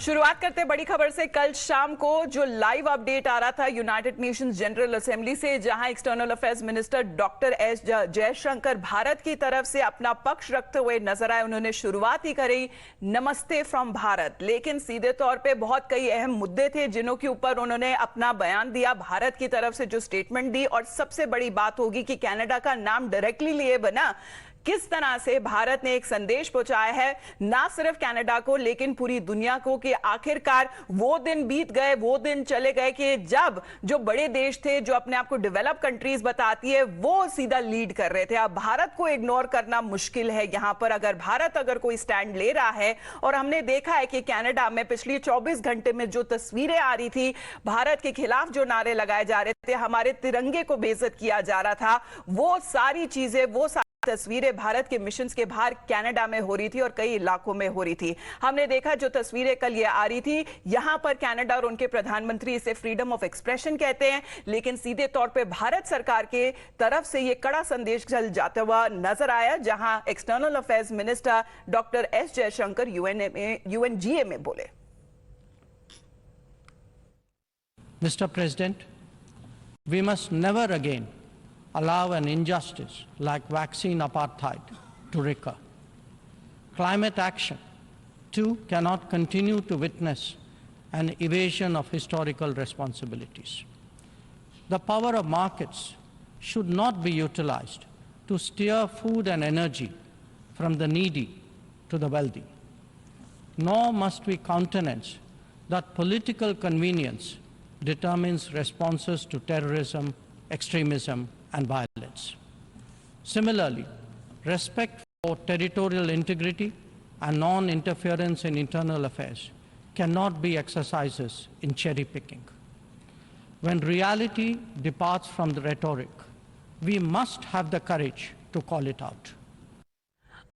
शुरुआत करते बड़ी खबर से। कल शाम को जो लाइव अपडेट आ रहा था यूनाइटेड नेशंस जनरल असेंबली से, जहां external affairs minister doctor S Jaishankar Bharat की तरफ से अपना पक्ष रखते हुए नजर आए। उन्होंने शुरुआत ही करी नमस्ते फ्रॉम भारत, लेकिन सीधे तौर पे बहुत कई अहम मुद्दे थे जिनों के ऊपर उन्होंने अपना बयान दिया, भारत की तरफ से जो स्टेटमेंट दी। और सबसे बड़ी बात होगी कि कनाडा का नाम डायरेक्टली लिए बिना किस तरह से भारत ने एक संदेश पहुंचाया है, ना सिर्फ कनाडा को लेकिन पूरी दुनिया को, कि आखिरकार वो दिन बीत गए, वो दिन चले गए कि जब जो बड़े देश थे, जो अपने आप को डेवलप कंट्रीज बताती है, वो सीधा लीड कर रहे थे। अब भारत को इग्नोर करना मुश्किल है यहां पर। अगर कोई स्टैंड ले रहा है, और हमने देखा है कि कनाडा में पिछले 24 घंटे में जो तस्वीरें आ रही थी, भारत के खिलाफ जो नारे लगाए जा रहे थे, हमारे तिरंगे को बेइज्जत किया जा रहा था, वो सारी चीजें, वो तस्वीरें भारत के मिशंस के बाहर कनाडा में हो रही थी और कई इलाकों में हो रही थी। हमने देखा जो तस्वीरें कल ये आ रही थी, यहां पर कनाडा और उनके प्रधानमंत्री इसे फ्रीडम ऑफ एक्सप्रेशन कहते हैं, लेकिन सीधे तौर पे भारत सरकार के तरफ से ये कड़ा संदेश चल जाता हुआ नजर आया, जहां external affairs minister doctor S Jaishankar UNGA में बोले। Mr. President, we must never again allow an injustice like vaccine apartheid to recur. Climate action, too, cannot continue to witness an evasion of historical responsibilities. The power of markets should not be utilized to steer food and energy from the needy to the wealthy. Nor must we countenance that political convenience determines responses to terrorism, extremism, and violence. Similarly, respect for territorial integrity and non-interference in internal affairs cannot be exercises in cherry-picking. When reality departs from the rhetoric, we must have the courage to call it out.